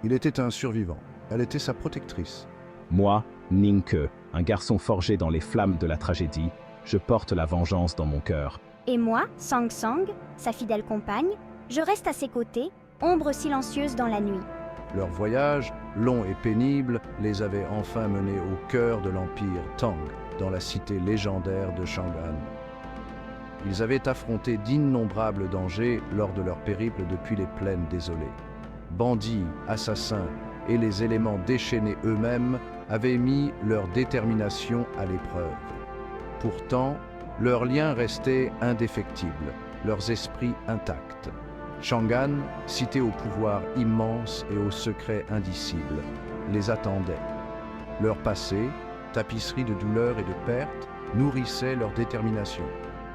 Il était un survivant. Elle était sa protectrice. Moi, Ninke, un garçon forgé dans les flammes de la tragédie, je porte la vengeance dans mon cœur. Et moi, Sang Sang, sa fidèle compagne, je reste à ses côtés, ombre silencieuse dans la nuit. Leur voyage, long et pénible, les avait enfin menés au cœur de l'empire Tang, dans la cité légendaire de Chang'an. Ils avaient affronté d'innombrables dangers lors de leur périple depuis les plaines désolées. Bandits, assassins et les éléments déchaînés eux-mêmes avaient mis leur détermination à l'épreuve. Pourtant, leurs liens restaient indéfectibles, leurs esprits intacts. Chang'an, cité au pouvoir immense et aux secrets indicibles, les attendait. Leur passé, tapisserie de douleurs et de pertes, nourrissait leur détermination.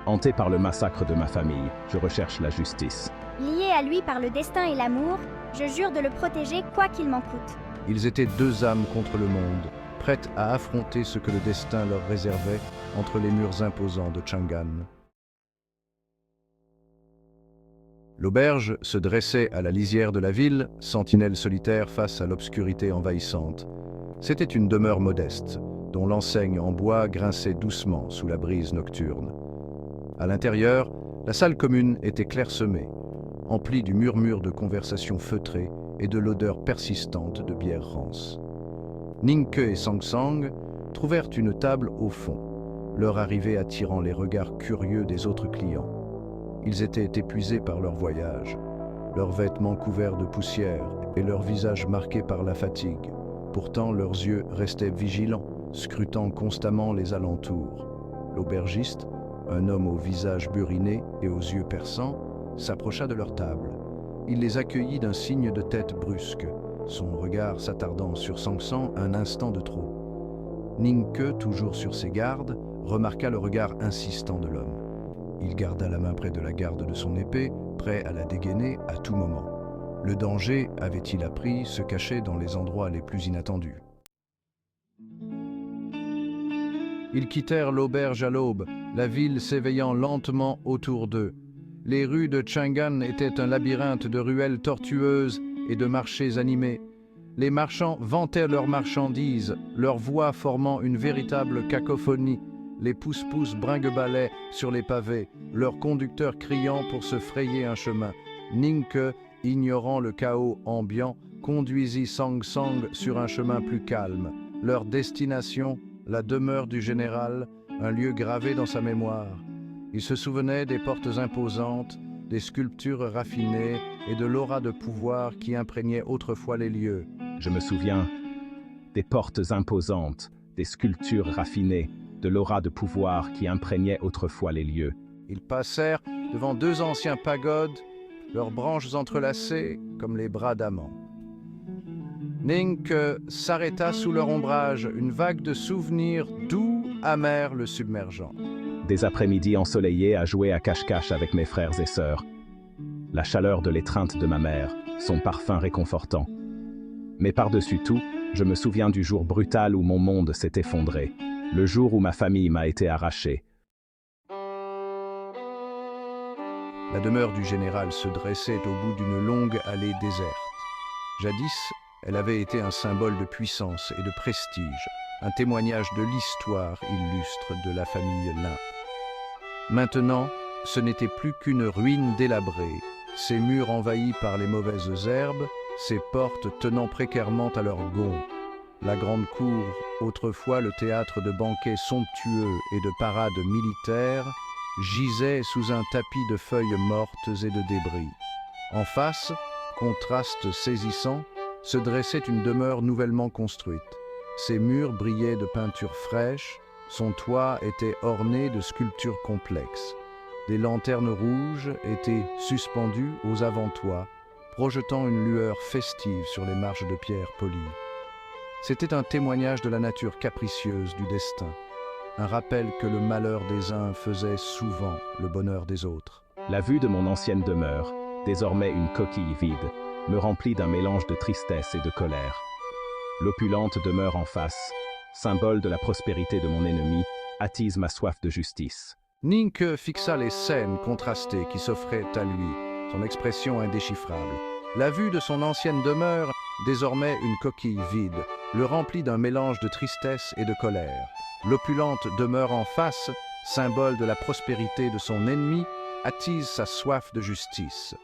Hanté par le massacre de ma famille, je recherche la justice. Liés à lui par le destin et l'amour, je jure de le protéger quoi qu'il m'en coûte. Ils étaient deux âmes contre le monde, prêtes à affronter ce que le destin leur réservait entre les murs imposants de Chang'an. L'auberge se dressait à la lisière de la ville, sentinelle solitaire face à l'obscurité envahissante. C'était une demeure modeste, dont l'enseigne en bois grinçait doucement sous la brise nocturne. À l'intérieur, la salle commune était clairsemée, emplie du murmure de conversations feutrées et de l'odeur persistante de bière rance. Ninke et Sang Sang trouvèrent une table au fond, leur arrivée attirant les regards curieux des autres clients. Ils étaient épuisés par leur voyage, leurs vêtements couverts de poussière et leurs visages marqués par la fatigue. Pourtant, leurs yeux restaient vigilants, scrutant constamment les alentours. L'aubergiste, un homme au visage buriné et aux yeux perçants, s'approcha de leur table. Il les accueillit d'un signe de tête brusque, son regard s'attardant sur Sang Sang un instant de trop. Ninke, toujours sur ses gardes, remarqua le regard insistant de l'homme. Il garda la main près de la garde de son épée, prêt à la dégainer à tout moment. Le danger, avait-il appris, se cachait dans les endroits les plus inattendus. Ils quittèrent l'auberge à l'aube, la ville s'éveillant lentement autour d'eux. Les rues de Chang'an étaient un labyrinthe de ruelles tortueuses et de marchés animés. Les marchands vantaient leurs marchandises, leurs voix formant une véritable cacophonie. Les pousse-pousse brinque-balaient sur les pavés, leurs conducteurs criant pour se frayer un chemin. Ninke, ignorant le chaos ambiant, conduisit Sang Sang sur un chemin plus calme. Leur destination, la demeure du général, un lieu gravé dans sa mémoire. Il se souvenait des portes imposantes, des sculptures raffinées et de l'aura de pouvoir qui imprégnait autrefois les lieux. Je me souviens des portes imposantes, des sculptures raffinées, de l'aura de pouvoir qui imprégnait autrefois les lieux. Ils passèrent devant deux anciens pagodes, leurs branches entrelacées comme les bras d'amants. Ninke s'arrêta sous leur ombrage, une vague de souvenirs doux, amers le submergeant. Des après-midi ensoleillés à jouer à cache-cache avec mes frères et sœurs. La chaleur de l'étreinte de ma mère, son parfum réconfortant. Mais par-dessus tout, je me souviens du jour brutal où mon monde s'est effondré. Le jour où ma famille m'a été arrachée. La demeure du général se dressait au bout d'une longue allée déserte. Jadis, elle avait été un symbole de puissance et de prestige, un témoignage de l'histoire illustre de la famille Lin. Maintenant, ce n'était plus qu'une ruine délabrée, ses murs envahis par les mauvaises herbes, ses portes tenant précairement à leurs gonds. La grande cour, autrefois le théâtre de banquets somptueux et de parades militaires, gisait sous un tapis de feuilles mortes et de débris. En face, contraste saisissant, se dressait une demeure nouvellement construite. Ses murs brillaient de peintures fraîches, son toit était orné de sculptures complexes. Des lanternes rouges étaient suspendues aux avant-toits, projetant une lueur festive sur les marches de pierre polies. C'était un témoignage de la nature capricieuse du destin, un rappel que le malheur des uns faisait souvent le bonheur des autres. La vue de mon ancienne demeure, désormais une coquille vide, me remplit d'un mélange de tristesse et de colère. L'opulente demeure en face, symbole de la prospérité de mon ennemi, attise ma soif de justice. Ninke fixa les scènes contrastées qui s'offraient à lui, son expression indéchiffrable. La vue de son ancienne demeure désormais une coquille vide, le remplit d'un mélange de tristesse et de colère. L'opulente demeure en face, symbole de la prospérité de son ennemi, attise sa soif de justice.